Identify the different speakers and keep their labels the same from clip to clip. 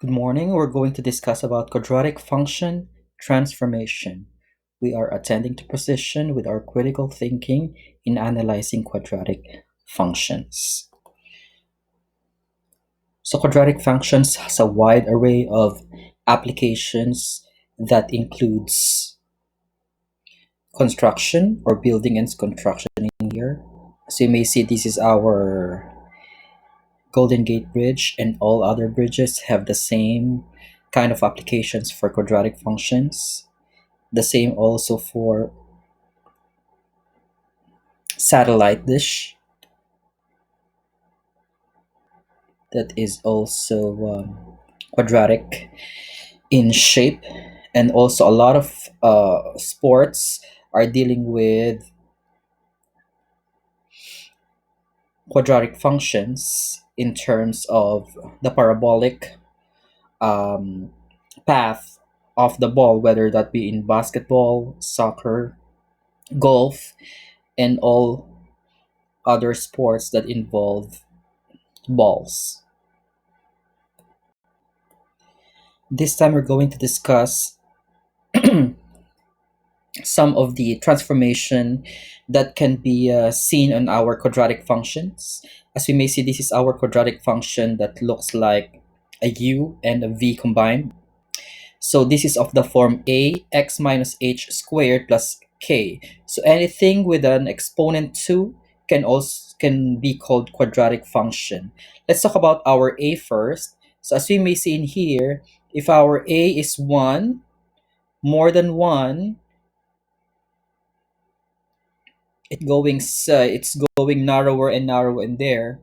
Speaker 1: Good morning. We're going to discuss about quadratic function transformation. We are attending to precision with our critical thinking in analyzing quadratic functions. So quadratic functions has a wide array of applications that includes construction or building and construction in here. As you may see, this is our Golden Gate Bridge, and all other bridges have the same kind of applications for quadratic functions. The same also for satellite dish, that is also quadratic in shape. And also a lot of sports are dealing with quadratic functions in terms of the parabolic um, path of the ball, whether that be in basketball, soccer, golf, and all other sports that involve balls. This time we're going to discuss some of the transformation that can be seen on our quadratic functions. As we may see, this is our quadratic function that looks like a u and a v combined. So this is of the form a x minus h squared plus k. So anything with an exponent 2 can be called quadratic function. Let's talk about our a first. So as we may see in here, if our a is 1, more than 1, it's going narrower and narrower in there.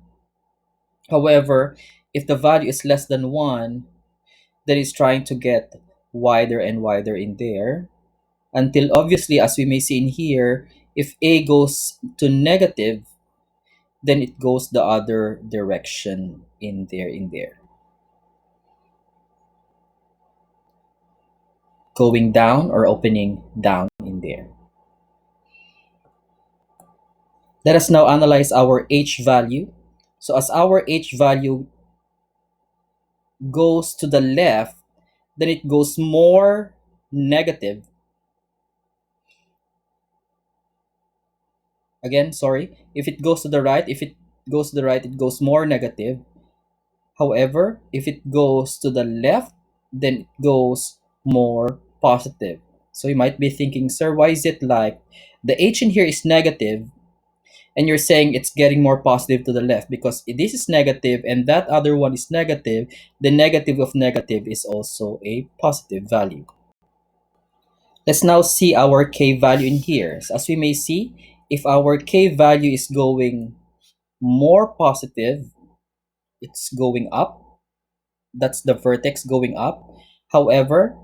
Speaker 1: However, if the value is less than 1, then it's trying to get wider and wider in there, until obviously, as we may see in here, if a goes to negative, then it goes the other direction in there, going down or opening down in there. Let us now analyze our h value. So as our h value goes to the left, then it goes more negative. Again, sorry, if it goes to the right, it goes more negative. However, if it goes to the left, then it goes more positive. So you might be thinking, sir, why is it like the h in here is negative and you're saying it's getting more positive to the left? Because if this is negative and that other one is negative, the negative of negative is also a positive value. Let's now see our k value in here. So as we may see, if our k value is going more positive, it's going up. That's the vertex going up. However,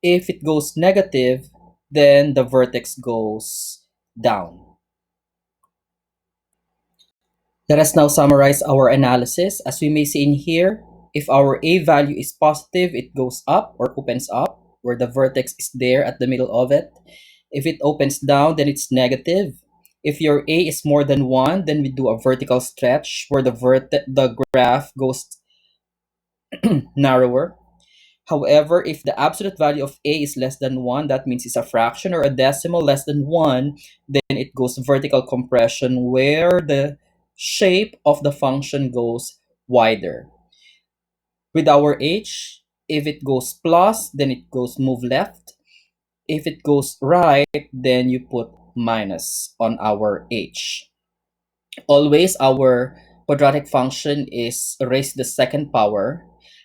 Speaker 1: if it goes negative, then the vertex goes down. Let us now summarize our analysis. As we may see in here, if our a value is positive, it goes up or opens up, where the vertex is there at the middle of it. If it opens down, then it's negative. If your a is more than 1, then we do a vertical stretch where the graph goes narrower. However, if the absolute value of a is less than 1, that means it's a fraction or a decimal less than 1, then it goes vertical compression where the shape of the function goes wider. With our h, if it goes plus, then it goes move left. If it goes right, then you put minus on our h. Always our quadratic function is raised to the second power.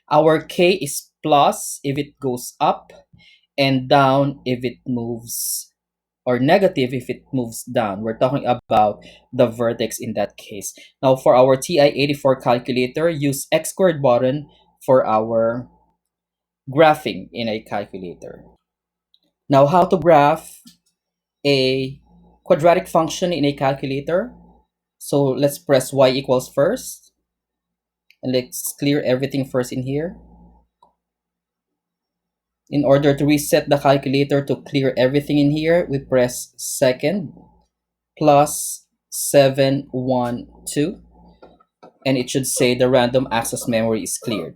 Speaker 1: Our k is plus if it goes up, and down if it moves, or negative if it moves down. We're talking about the vertex in that case. Now for our TI-84 calculator, use x squared button for our graphing in a calculator. Now how to graph a quadratic function in a calculator? So let's press y equals first, and let's clear everything first in here. In order to reset the calculator to clear everything in here, we press second plus 712. and it should say the random access memory is cleared.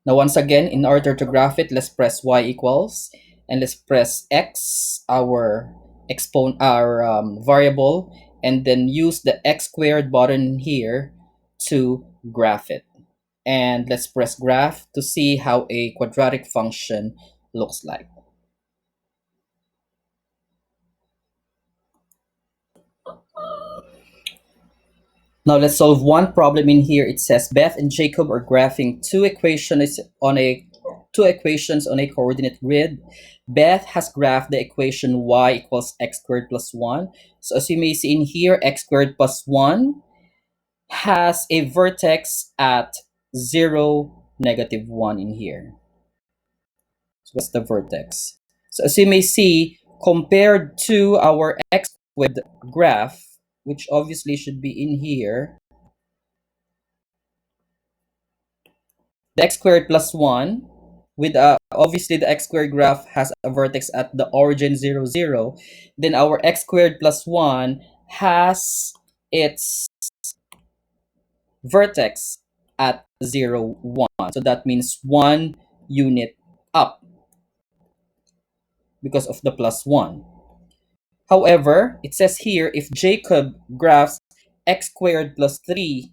Speaker 1: Now, once again, in order to graph it, let's press y equals, and let's press x, our variable, and then use the x squared button here to graph it. And let's press graph to see how a quadratic function looks like. Now let's solve one problem in here. It says Beth and Jacob are graphing two equations on a coordinate grid. Beth has graphed the equation y equals x squared plus 1. So as you may see in here, x squared plus 1 has a vertex at 0, -1 in here. So that's the vertex. So as you may see, compared to our x squared graph, which obviously should be in here, the x squared plus 1 with obviously the x squared graph has a vertex at the origin 0, 0. Then our x squared plus 1 has its vertex at 0, 1. So that means 1 unit up because of the plus 1. However, it says here if Jacob graphs x squared plus 3,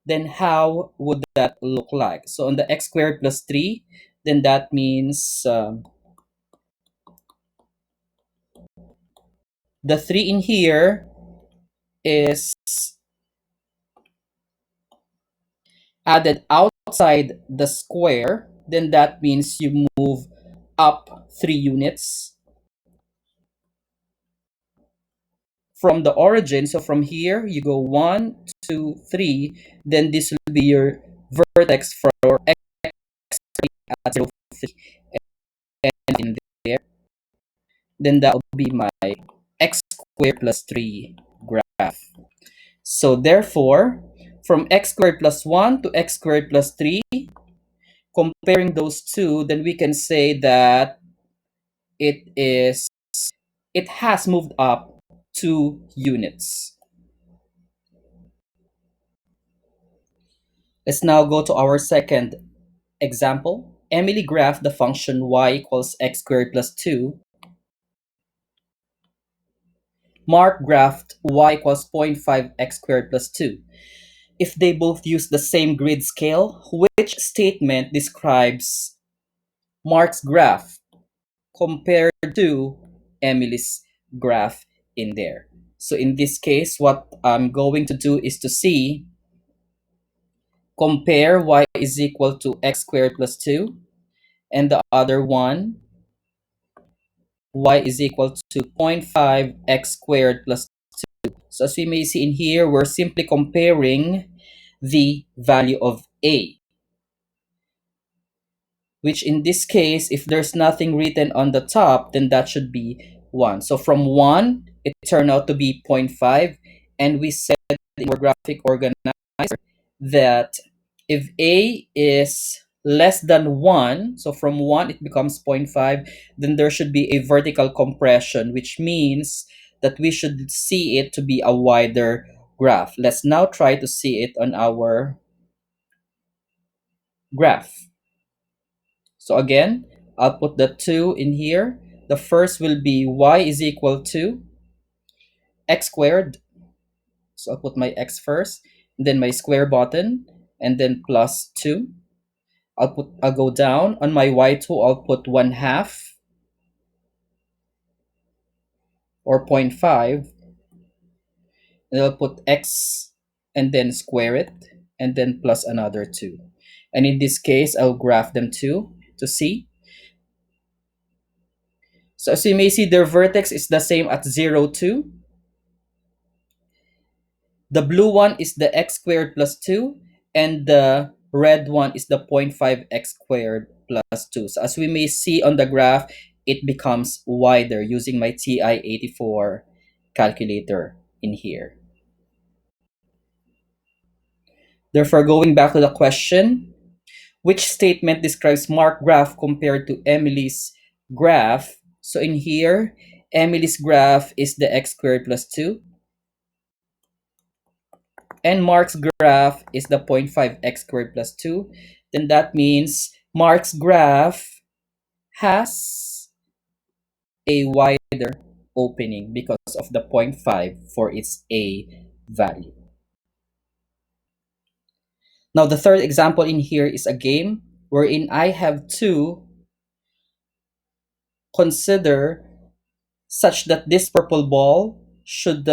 Speaker 1: then how would that look like? So on the x squared plus 3, then that means the 3 in here is added outside the square. Then that means you move up 3 units from the origin. So from here, you go 1, 2, 3. Then this will be your vertex for x at 0, 3. And in there, then that will be my x squared plus 3 graph. So therefore, from x squared plus 1 to x squared plus 3, comparing those two, then we can say that it is it has moved up 2 units. Let's now go to our second example. Emily graphed the function y equals x squared plus 2. Mark graphed y equals 0.5 x squared plus 2. If they both use the same grid scale, which statement describes Mark's graph compared to Emily's graph in there? So in this case, what I'm going to do is to see, compare y is equal to x squared plus 2, and the other one, y is equal to 0.5 x squared plus 2. So as we may see in here, we're simply comparing the value of a, which in this case, if there's nothing written on the top, then that should be 1. So from 1, it turned out to be 0.5, and we said in our graphic organizer that if a is less than 1, so from 1 it becomes 0.5, then there should be a vertical compression, which means that we should see it to be a wider graph. Let's now try to see it on our graph. So again, I'll put the 2 in here. The first will be y is equal to x squared. So I'll put my x first, and then my square button, and then plus 2. I'll go down on my y2. I'll put 1/2 or 0.5, and I'll put x and then square it, and then plus another 2. And in this case, I'll graph them too to see. So as you may see, their vertex is the same at 0, 2. The blue one is the x squared plus 2, and the red one is the 0.5 x squared plus 2. So as we may see on the graph, it becomes wider using my TI-84 calculator in here. Therefore, going back to the question, which statement describes Mark's graph compared to Emily's graph? So in here, Emily's graph is the x squared plus 2. and Mark's graph is the 0.5 x squared plus 2, then that means Mark's graph has a wider opening because of the zero point 0.5 for its A value. Now, the third example in here is a game wherein I have to consider such that this purple ball should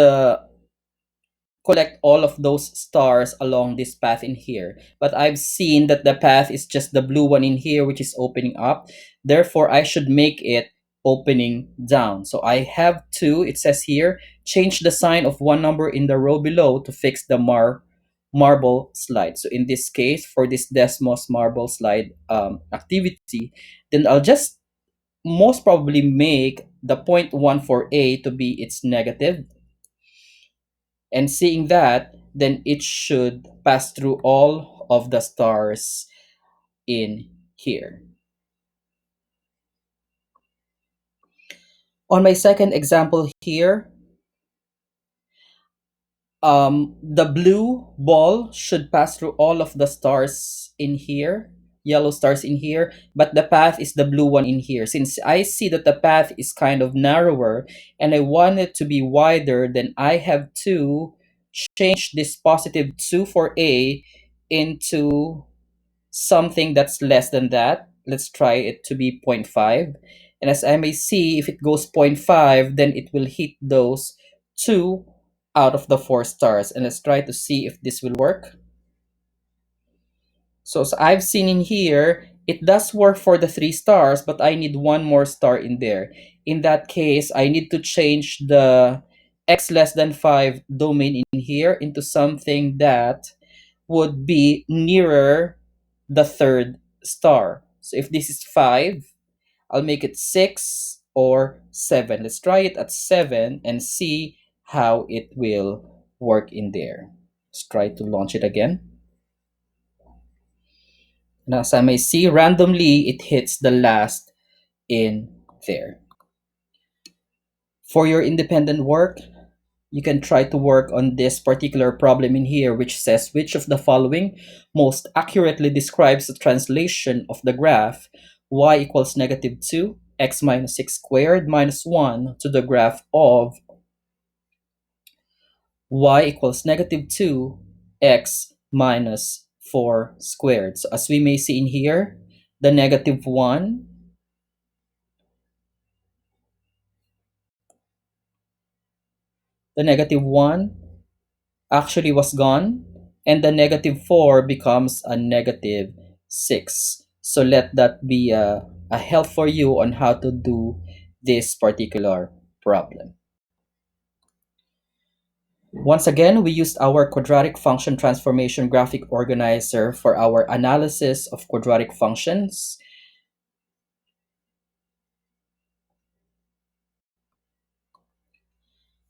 Speaker 1: collect all of those stars along this path in here. But I've seen that the path is just the blue one in here, which is opening up. Therefore, I should make it opening down. So I have to, it says here, change the sign of one number in the row below to fix the marble slide. So in this case, for this Desmos marble slide activity, then I'll just most probably make the 0.1 for A to be its negative, and seeing that, then it should pass through all of the stars in here. On my second example here, the blue ball should pass through all of the stars in here, yellow stars in here, but the path is the blue one in here. Since I see that the path is kind of narrower and I want it to be wider, then I have to change this positive 2 for A into something that's less than that. Let's try it to be zero point 0.5. And as I may see, if it goes zero point 0.5, then it will hit those 2 out of the 4 stars. And let's try to see if this will work. So as I've seen in here, it does work for the 3 stars, but I need one more star in there. In that case, I need to change the x less than 5 domain in here into something that would be nearer the third star. So if this is 5, I'll make it 6 or 7. Let's try it at 7 and see how it will work in there. Let's try to launch it again. And as I may see, randomly it hits the last in there. For your independent work, you can try to work on this particular problem in here, which says which of the following most accurately describes the translation of the graph y equals negative 2, x minus 6 squared minus 1 to the graph of y equals negative 2, x minus 4 squared. So as we may see in here, the negative 1, actually was gone, and the negative 4 becomes a negative 6. So let that be a help for you on how to do this particular problem. Once again, we used our quadratic function transformation graphic organizer for our analysis of quadratic functions.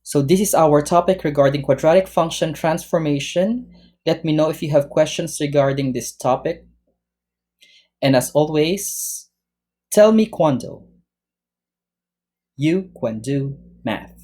Speaker 1: So this is our topic regarding quadratic function transformation. Let me know if you have questions regarding this topic. And as always, tell me QUAN-do. You can do math.